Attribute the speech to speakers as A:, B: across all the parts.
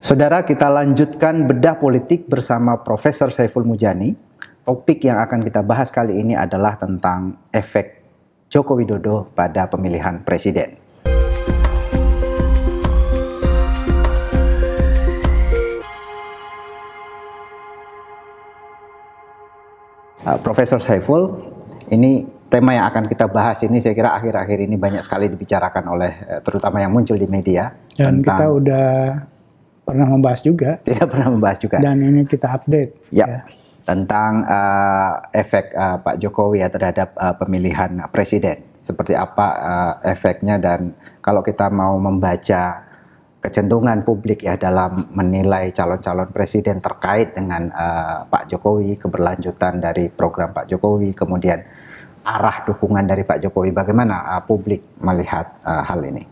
A: Saudara, kita lanjutkan bedah politik bersama Profesor Saiful Mujani. Topik yang akan kita bahas kali ini adalah tentang efek Joko Widodo pada pemilihan presiden. Profesor Saiful, ini tema yang akan kita bahas ini saya kira akhir-akhir ini banyak sekali dibicarakan oleh terutama yang muncul di media.
B: Dan kita udah pernah membahas juga.
A: Tidak pernah membahas juga.
B: Dan ini kita update.
A: Ya. Tentang efek Pak Jokowi ya terhadap pemilihan presiden. Seperti apa efeknya, dan kalau kita mau membaca kecenderungan publik ya dalam menilai calon-calon presiden terkait dengan Pak Jokowi, keberlanjutan dari program Pak Jokowi, kemudian arah dukungan dari Pak Jokowi, bagaimana publik melihat hal ini?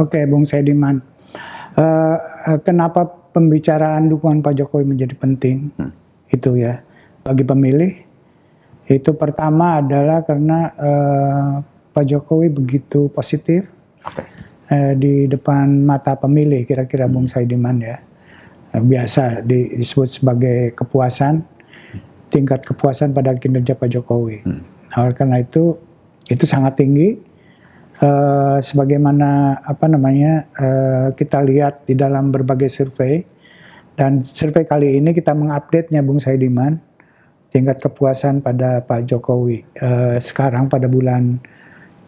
B: Oke, Bung Sediman. Kenapa pembicaraan dukungan Pak Jokowi menjadi penting? Itu ya, bagi pemilih. Itu pertama adalah karena Pak Jokowi begitu positif di depan mata pemilih, kira-kira Bung Saidiman ya. Biasa disebut sebagai kepuasan, tingkat kepuasan pada kinerja Pak Jokowi. Oleh karena itu sangat tinggi. Sebagaimana kita lihat di dalam berbagai survei, dan survei kali ini kita mengupdate-nya Bung Saidiman, tingkat kepuasan pada Pak Jokowi sekarang pada bulan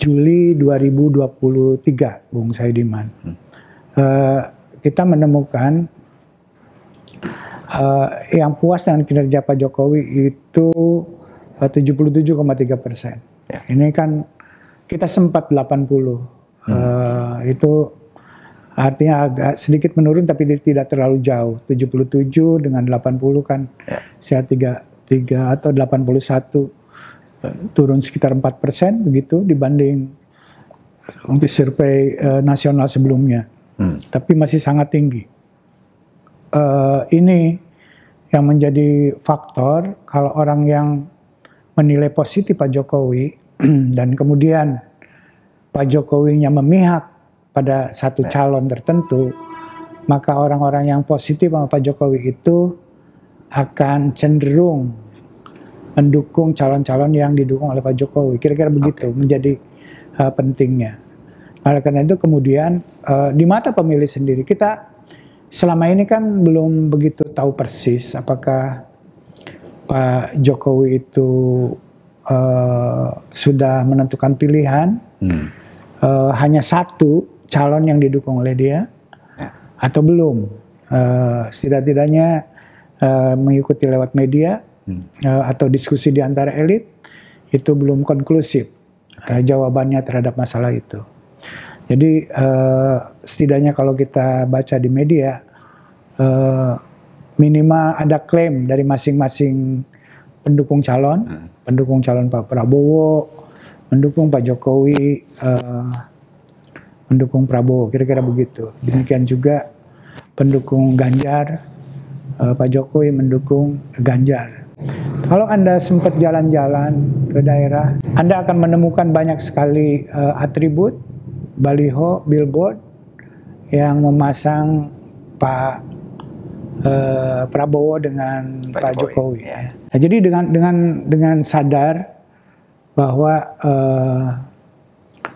B: Juli 2023 Bung Saidiman. Kita menemukan yang puas dengan kinerja Pak Jokowi itu 77,3%. Ini kan kita sempat 80, itu artinya agak sedikit menurun tapi tidak terlalu jauh. 77 dengan 80 kan saya 3 atau 81, turun sekitar 4% begitu dibanding untuk survei nasional sebelumnya. Tapi masih sangat tinggi. Ini yang menjadi faktor kalau orang yang menilai positif Pak Jokowi dan kemudian Pak Jokowinya memihak pada satu calon tertentu, maka orang-orang yang positif sama Pak Jokowi itu akan cenderung mendukung calon-calon yang didukung oleh Pak Jokowi. Kira-kira begitu menjadi pentingnya. Oleh karena itu kemudian di mata pemilih sendiri, kita selama ini kan belum begitu tahu persis apakah Pak Jokowi itu sudah menentukan pilihan, hanya satu calon yang didukung oleh dia atau belum. Setidak-tidaknya mengikuti lewat media atau diskusi di antara elit itu belum konklusif jawabannya terhadap masalah itu. Jadi setidaknya kalau kita baca di media, minimal ada klaim dari masing-masing pendukung calon Pak Prabowo, mendukung Pak Jokowi, mendukung Prabowo, kira-kira begitu. Demikian juga pendukung Ganjar, Pak Jokowi mendukung Ganjar. Kalau Anda sempat jalan-jalan ke daerah, Anda akan menemukan banyak sekali atribut, baliho, billboard yang memasang Pak Prabowo dengan Pak Jokowi. Nah, jadi dengan sadar bahwa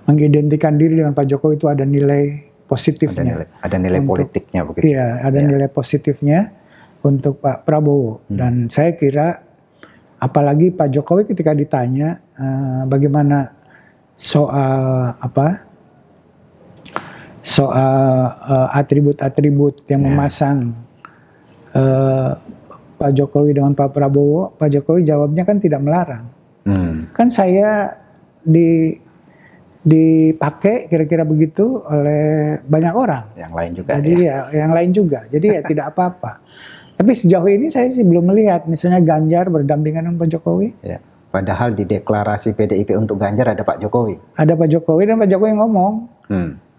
B: mengidentikan diri dengan Pak Jokowi itu ada nilai positifnya.
A: Ada nilai politiknya begitu.
B: Iya, ada nilai positifnya untuk Pak Prabowo. Dan saya kira apalagi Pak Jokowi ketika ditanya bagaimana soal atribut-atribut yang memasang Pak Jokowi dengan Pak Prabowo, Pak Jokowi jawabnya kan tidak melarang. Kan saya dipakai kira-kira begitu oleh banyak orang.
A: Yang lain juga.
B: Jadi yang lain juga. Jadi ya tidak apa-apa. Tapi sejauh ini saya sih belum melihat misalnya Ganjar berdampingan dengan Pak Jokowi.
A: Ya. Padahal di deklarasi PDIP untuk Ganjar ada Pak Jokowi.
B: Ada Pak Jokowi, dan Pak Jokowi ngomong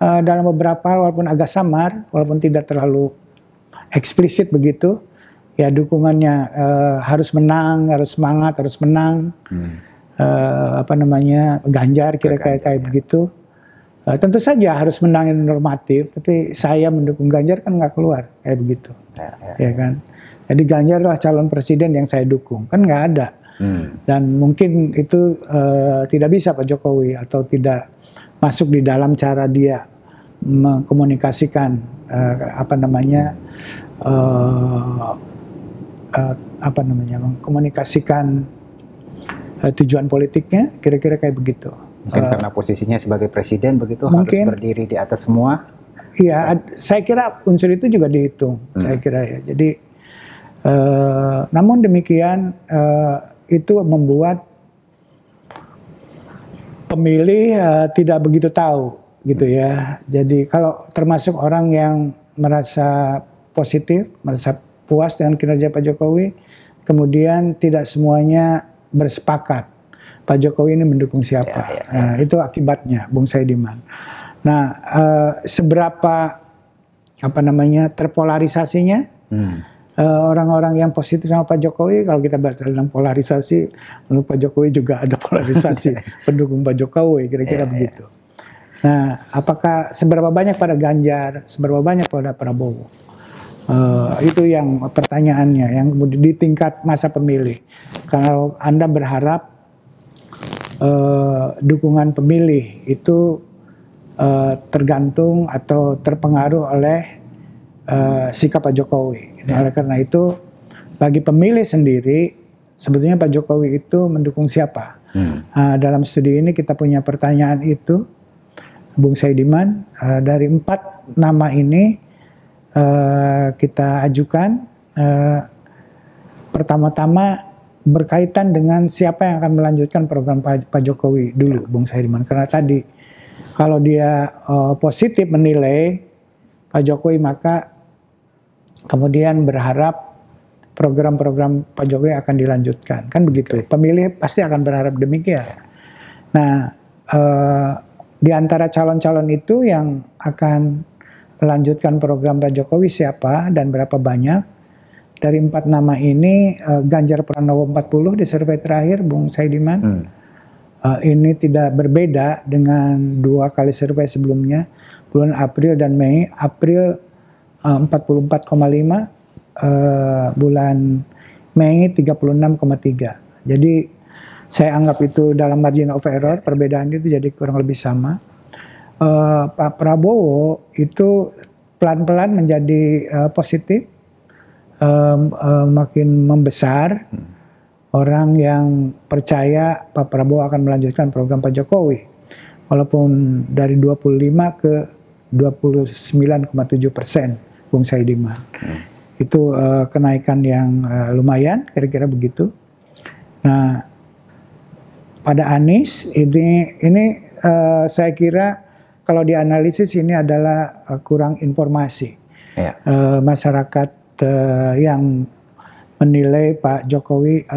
B: dalam beberapa, walaupun agak samar, walaupun tidak terlalu eksplisit begitu, ya dukungannya harus menang, harus semangat, harus menang. Ganjar kira-kira kayak begitu. Tentu saja harus menangin normatif, tapi saya mendukung Ganjar kan nggak keluar kayak begitu, ya kan. Jadi Ganjar adalah calon presiden yang saya dukung, kan nggak ada. Dan mungkin itu tidak bisa Pak Jokowi atau tidak masuk di dalam cara dia mengkomunikasikan mengkomunikasikan tujuan politiknya, kira-kira kayak begitu.
A: Mungkin karena posisinya sebagai presiden begitu
B: mungkin,
A: harus berdiri di atas semua.
B: Iya, saya kira unsur itu juga dihitung, saya kira ya. Jadi, namun demikian itu membuat pemilih tidak begitu tahu, gitu ya. Jadi kalau termasuk orang yang merasa positif, merasa puas dengan kinerja Pak Jokowi, kemudian tidak semuanya bersepakat Pak Jokowi ini mendukung siapa. Nah, itu akibatnya, Bung Saidiman. Nah, seberapa terpolarisasinya orang-orang yang positif sama Pak Jokowi, kalau kita berbicara tentang polarisasi, menurut Pak Jokowi juga ada polarisasi pendukung Pak Jokowi, kira-kira begitu. Nah, apakah seberapa banyak pada Ganjar, seberapa banyak pada Prabowo? Itu yang pertanyaannya, yang kemudian di tingkat masa pemilih. Kalau Anda berharap dukungan pemilih itu tergantung atau terpengaruh oleh sikap Pak Jokowi. Oleh karena itu, bagi pemilih sendiri, sebetulnya Pak Jokowi itu mendukung siapa? Dalam studi ini kita punya pertanyaan itu, Bung Saidiman, dari 4 nama ini kita ajukan. Pertama-tama berkaitan dengan siapa yang akan melanjutkan program Pak Jokowi dulu, Bung Saidiman. Karena tadi kalau dia positif menilai Pak Jokowi, maka kemudian berharap program-program Pak Jokowi akan dilanjutkan, kan begitu. Pemilih pasti akan berharap demikian. Nah, di antara calon-calon itu yang akan melanjutkan program Pak Jokowi siapa dan berapa banyak? Dari 4 nama ini, Ganjar Pranowo 40 di survei terakhir, Bung Saidiman. Ini tidak berbeda dengan 2 kali survei sebelumnya, bulan April dan Mei. April 44,5, bulan Mei 36,3. Jadi saya anggap itu dalam margin of error, perbedaan itu jadi kurang lebih sama. Pak Prabowo itu pelan-pelan menjadi positif, makin membesar. Orang yang percaya Pak Prabowo akan melanjutkan program Pak Jokowi, walaupun dari 25 ke 29,7%, Bung Saidiman. Itu kenaikan yang lumayan, kira-kira begitu. Nah, pada Anies ini saya kira kalau dianalisis ini adalah kurang informasi. Masyarakat yang menilai Pak Jokowi,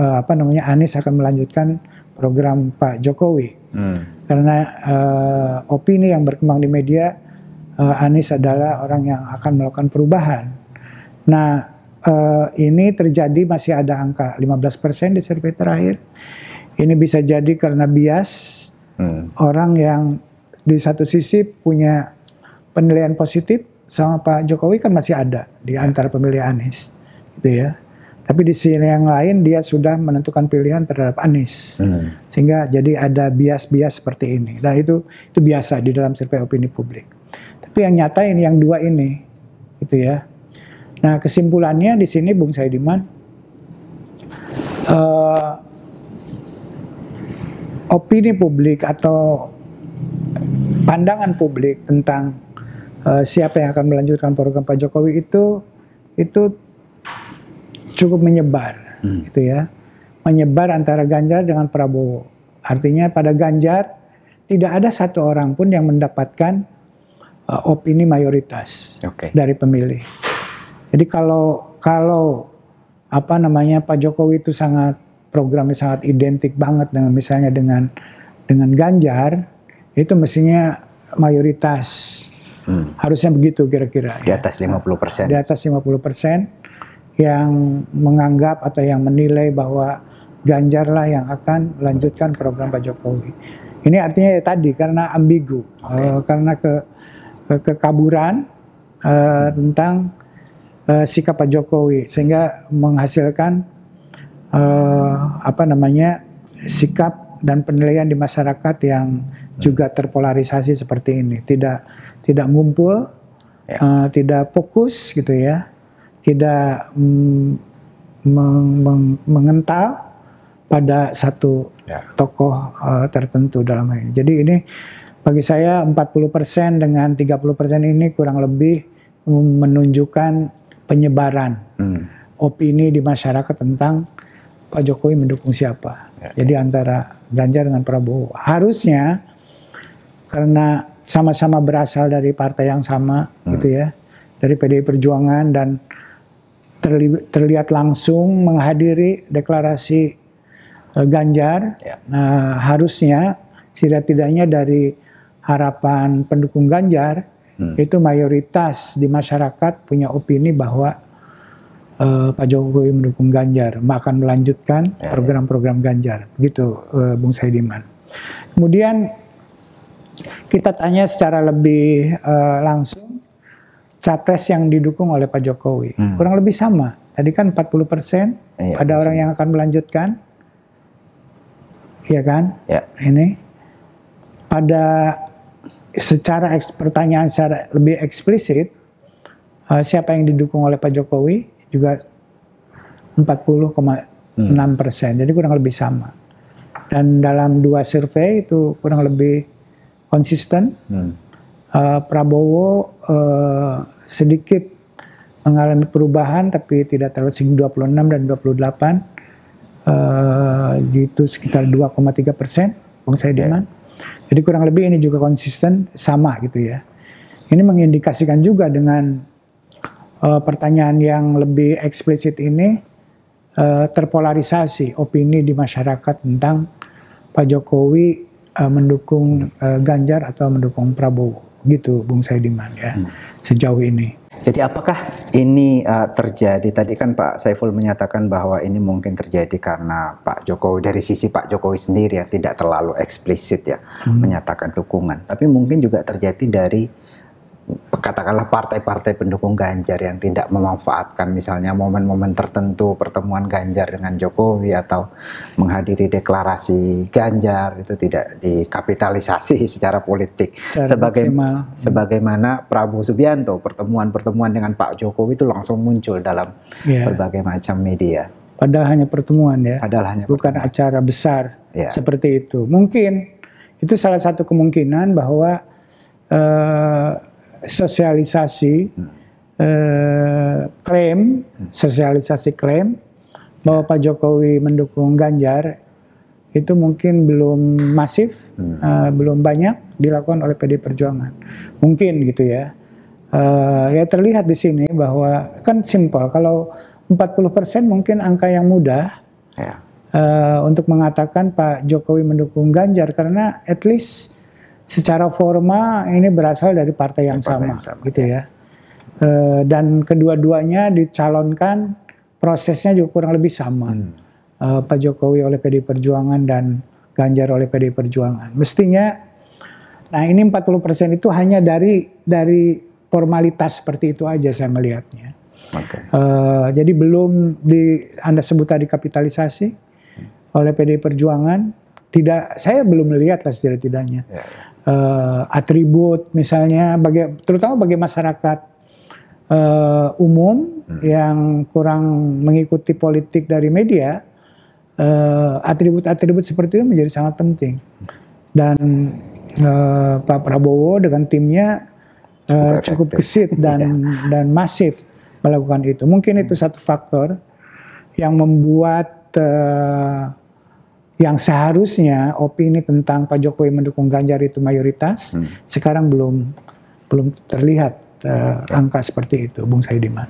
B: Anies akan melanjutkan program Pak Jokowi. Karena opini yang berkembang di media, Anies adalah orang yang akan melakukan perubahan. Nah, ini terjadi masih ada angka 15% di survei terakhir. Ini bisa jadi karena bias orang yang di satu sisi punya penilaian positif sama Pak Jokowi kan masih ada di antara pemilih Anies, gitu ya. Tapi di sisi yang lain dia sudah menentukan pilihan terhadap Anies, sehingga jadi ada bias-bias seperti ini. Dan itu biasa di dalam survei opini publik. Tapi yang nyata ini yang 2 ini, gitu ya. Nah, kesimpulannya di sini, Bung Saidiman, opini publik atau pandangan publik tentang siapa yang akan melanjutkan program Pak Jokowi itu cukup menyebar, gitu ya, menyebar antara Ganjar dengan Prabowo. Artinya pada Ganjar tidak ada satu orang pun yang mendapatkan opini mayoritas dari pemilih. Jadi kalau Pak Jokowi itu programnya sangat identik banget dengan misalnya dengan Ganjar, itu mestinya mayoritas. Harusnya begitu kira-kira.
A: Di atas 50%.
B: Di atas 50% yang menganggap atau yang menilai bahwa Ganjar lah yang akan melanjutkan program Pak Jokowi. Ini artinya ya tadi karena ambigu, karena kekaburan tentang sikap Pak Jokowi, sehingga menghasilkan sikap dan penilaian di masyarakat yang juga terpolarisasi seperti ini, tidak ngumpul, tidak fokus gitu ya, tidak mengental pada satu tokoh tertentu dalam hal ini. Jadi ini bagi saya 40% dengan 30% ini kurang lebih menunjukkan penyebaran opini di masyarakat tentang Pak Jokowi mendukung siapa. Jadi antara Ganjar dengan Prabowo. Harusnya karena sama-sama berasal dari partai yang sama gitu ya, dari PDI Perjuangan, dan terlihat langsung menghadiri deklarasi Ganjar. Harusnya setidaknya dari harapan pendukung Ganjar itu mayoritas di masyarakat punya opini bahwa Pak Jokowi mendukung Ganjar, akan melanjutkan program-program Ganjar, gitu Bung Saidiman. Kemudian kita tanya secara lebih langsung capres yang didukung oleh Pak Jokowi, kurang lebih sama. Tadi kan 40%, ada orang yang akan melanjutkan, iya kan? Ini pada pertanyaan secara lebih eksplisit, siapa yang didukung oleh Pak Jokowi juga 40,6%, jadi kurang lebih sama. Dan dalam 2 survei itu kurang lebih konsisten. Prabowo sedikit mengalami perubahan, tapi tidak terlalu tinggi, 26 dan 28, itu sekitar 2,3%, Bung Saidiman. Jadi kurang lebih ini juga konsisten sama gitu ya. Ini mengindikasikan juga dengan pertanyaan yang lebih eksplisit ini, terpolarisasi opini di masyarakat tentang Pak Jokowi mendukung Ganjar atau mendukung Prabowo, gitu Bung Saidiman ya, sejauh ini.
A: Jadi apakah ini terjadi, tadi kan Pak Saiful menyatakan bahwa ini mungkin terjadi karena Pak Jokowi, dari sisi Pak Jokowi sendiri ya tidak terlalu eksplisit ya menyatakan dukungan, tapi mungkin juga terjadi dari katakanlah partai-partai pendukung Ganjar yang tidak memanfaatkan misalnya momen-momen tertentu pertemuan Ganjar dengan Jokowi atau menghadiri deklarasi Ganjar, itu tidak dikapitalisasi secara politik sebagaimana Prabowo Subianto, pertemuan-pertemuan dengan Pak Jokowi itu langsung muncul dalam berbagai macam media.
B: Padahal hanya pertemuan ya, bukan acara besar seperti itu. Mungkin itu salah satu kemungkinan bahwa sosialisasi klaim bahwa Pak Jokowi mendukung Ganjar itu mungkin belum masif, belum banyak dilakukan oleh PDI Perjuangan, mungkin gitu ya. Ya terlihat di sini bahwa kan simpel, kalau 40% mungkin angka yang mudah untuk mengatakan Pak Jokowi mendukung Ganjar, karena at least secara formal ini berasal dari partai yang sama gitu ya. Dan kedua-duanya dicalonkan, prosesnya juga kurang lebih sama. Pak Jokowi oleh PDI Perjuangan dan Ganjar oleh PDI Perjuangan. Mestinya, nah ini 40% itu hanya dari formalitas seperti itu aja saya melihatnya. Jadi belum Anda sebut tadi kapitalisasi oleh PDI Perjuangan, saya belum melihat lah setidaknya. Atribut misalnya terutama bagi masyarakat umum yang kurang mengikuti politik dari media, atribut-atribut seperti itu menjadi sangat penting. Dan Pak Prabowo dengan timnya cukup gesit dan masif melakukan itu. Mungkin itu satu faktor yang membuat yang seharusnya opini tentang Pak Jokowi mendukung Ganjar itu mayoritas, sekarang belum terlihat angka seperti itu, Bung Saidiman.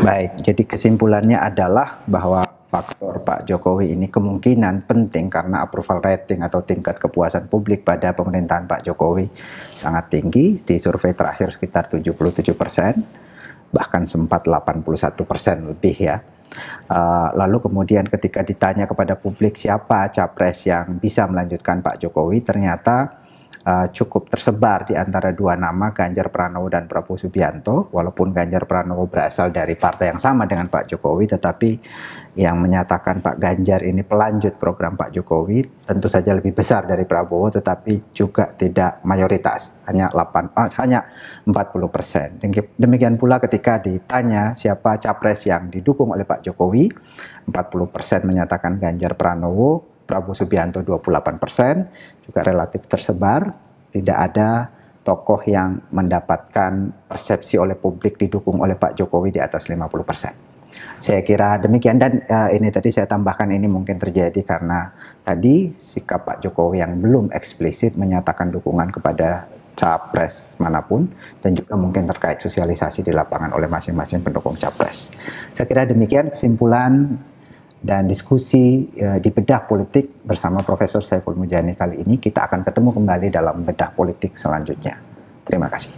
A: Baik, jadi kesimpulannya adalah bahwa faktor Pak Jokowi ini kemungkinan penting karena approval rating atau tingkat kepuasan publik pada pemerintahan Pak Jokowi sangat tinggi, di survei terakhir sekitar 77%, bahkan sempat 81% lebih ya. Lalu kemudian ketika ditanya kepada publik siapa capres yang bisa melanjutkan Pak Jokowi, ternyata cukup tersebar di antara dua nama, Ganjar Pranowo dan Prabowo Subianto. Walaupun Ganjar Pranowo berasal dari partai yang sama dengan Pak Jokowi, tetapi yang menyatakan Pak Ganjar ini pelanjut program Pak Jokowi tentu saja lebih besar dari Prabowo, tetapi juga tidak mayoritas, hanya 40%. Demikian pula ketika ditanya siapa capres yang didukung oleh Pak Jokowi, 40% menyatakan Ganjar Pranowo, Prabowo Subianto 28%, juga relatif tersebar. Tidak ada tokoh yang mendapatkan persepsi oleh publik didukung oleh Pak Jokowi di atas 50%. Saya kira demikian, dan ini tadi saya tambahkan, ini mungkin terjadi karena tadi sikap Pak Jokowi yang belum eksplisit menyatakan dukungan kepada capres manapun, dan juga mungkin terkait sosialisasi di lapangan oleh masing-masing pendukung capres. Saya kira demikian kesimpulan dan diskusi di Bedah Politik bersama Profesor Saiful Mujani kali ini. Kita akan ketemu kembali dalam Bedah Politik selanjutnya. Terima kasih.